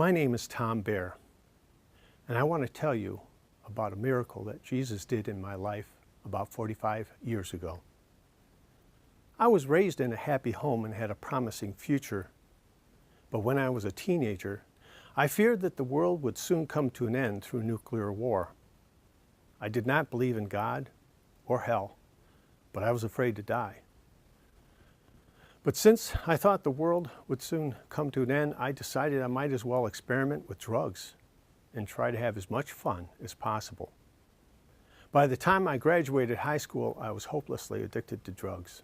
My name is Tom Bear, and I want to tell you about a miracle that Jesus did in my life about 45 years ago. I was raised in a happy home and had a promising future, but when I was a teenager, I feared that the world would soon come to an end through nuclear war. I did not believe in God or hell, but I was afraid to die. But since I thought the world would soon come to an end, I decided I might as well experiment with drugs and try to have as much fun as possible. By the time I graduated high school, I was hopelessly addicted to drugs.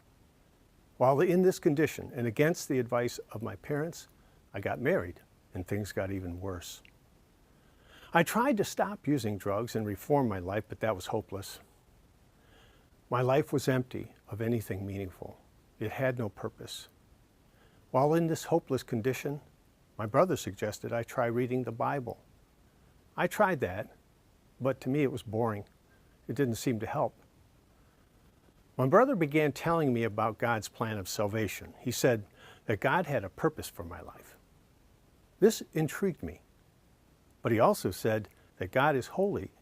While in this condition and against the advice of my parents, I got married and things got even worse. I tried to stop using drugs and reform my life, but that was hopeless. My life was empty of anything meaningful. It had no purpose. While in this hopeless condition, my brother suggested I try reading the Bible. I tried that, but to me it was boring. It didn't seem to help. My brother began telling me about God's plan of salvation. He said that God had a purpose for my life. This intrigued me, but he also said that God is holy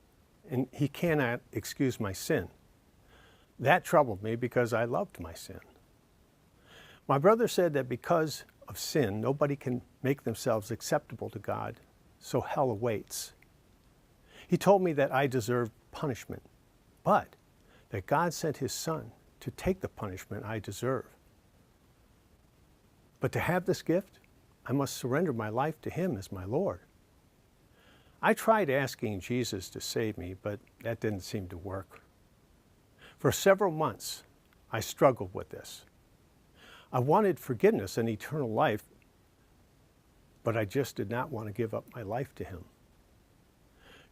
and he cannot excuse my sin. That troubled me because I loved my sin. My brother said that because of sin, nobody can make themselves acceptable to God, so hell awaits. He told me that I deserved punishment, but that God sent his Son to take the punishment I deserve. But to have this gift, I must surrender my life to him as my Lord. I tried asking Jesus to save me, but that didn't seem to work. For several months, I struggled with this. I wanted forgiveness and eternal life, but I just did not want to give up my life to him.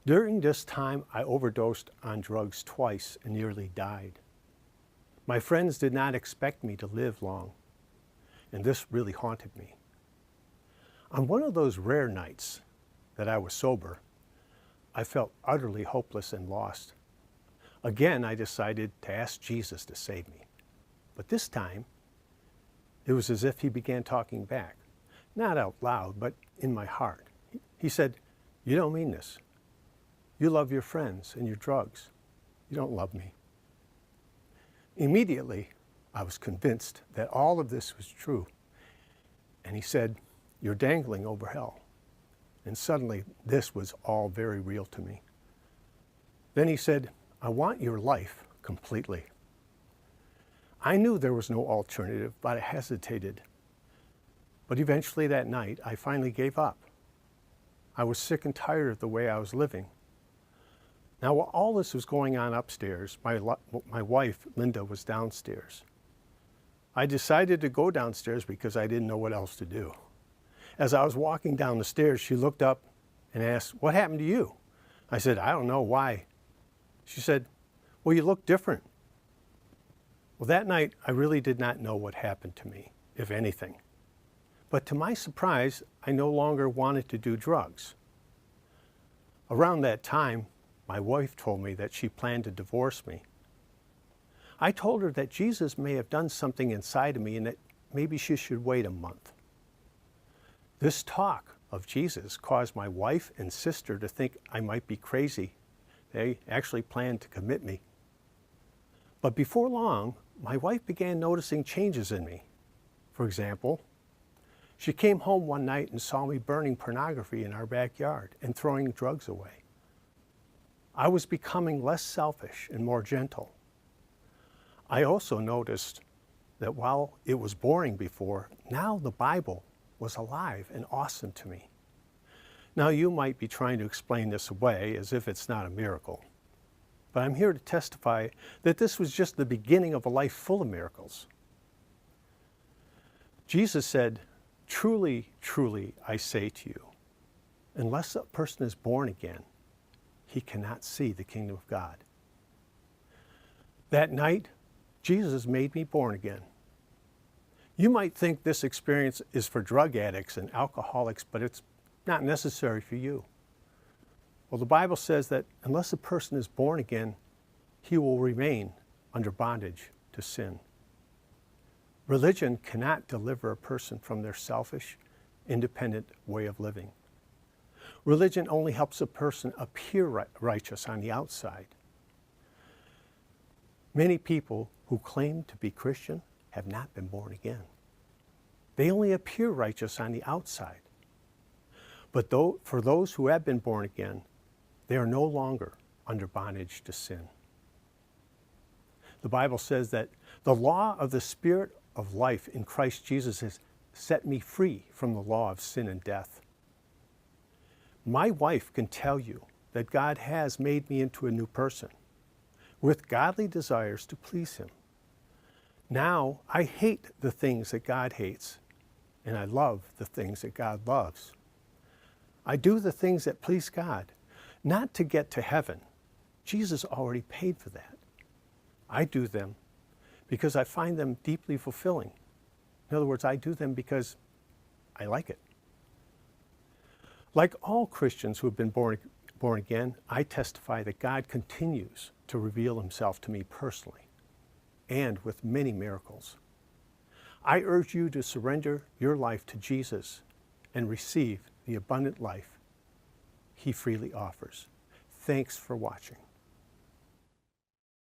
During this time, I overdosed on drugs twice and nearly died. My friends did not expect me to live long, and this really haunted me. On one of those rare nights that I was sober, I felt utterly hopeless and lost. Again, I decided to ask Jesus to save me, but this time, it was as if he began talking back, not out loud, but in my heart. He said, "You don't mean this. You love your friends and your drugs. You don't love me." Immediately, I was convinced that all of this was true. And he said, "You're dangling over hell." And suddenly, this was all very real to me. Then he said, "I want your life completely." I knew there was no alternative, but I hesitated. But eventually that night, I finally gave up. I was sick and tired of the way I was living. Now, while all this was going on upstairs, my wife, Linda, was downstairs. I decided to go downstairs because I didn't know what else to do. As I was walking down the stairs, she looked up and asked, "What happened to you?" I said, "I don't know. Why?" She said, "Well, you look different." Well, that night, I really did not know what happened to me, if anything. But to my surprise, I no longer wanted to do drugs. Around that time, my wife told me that she planned to divorce me. I told her that Jesus may have done something inside of me and that maybe she should wait a month. This talk of Jesus caused my wife and sister to think I might be crazy. They actually planned to commit me. But before long, my wife began noticing changes in me. For example, she came home one night and saw me burning pornography in our backyard and throwing drugs away. I was becoming less selfish and more gentle. I also noticed that while it was boring before, now the Bible was alive and awesome to me. Now you might be trying to explain this away as if it's not a miracle. But I'm here to testify that this was just the beginning of a life full of miracles. Jesus said, "Truly, truly, I say to you, unless a person is born again, he cannot see the kingdom of God." That night, Jesus made me born again. You might think this experience is for drug addicts and alcoholics, but it's not necessary for you. Well, the Bible says that unless a person is born again, he will remain under bondage to sin. Religion cannot deliver a person from their selfish, independent way of living. Religion only helps a person appear righteous on the outside. Many people who claim to be Christian have not been born again. They only appear righteous on the outside. But for those who have been born again, they are no longer under bondage to sin. The Bible says that the law of the Spirit of life in Christ Jesus has set me free from the law of sin and death. My wife can tell you that God has made me into a new person with godly desires to please Him. Now I hate the things that God hates, and I love the things that God loves. I do the things that please God, not to get to heaven. Jesus already paid for that. I do them because I find them deeply fulfilling. In other words, I do them because I like it. Like all Christians who have been born again, I testify that God continues to reveal Himself to me personally and with many miracles. I urge you to surrender your life to Jesus and receive the abundant life He freely offers. Thanks for watching.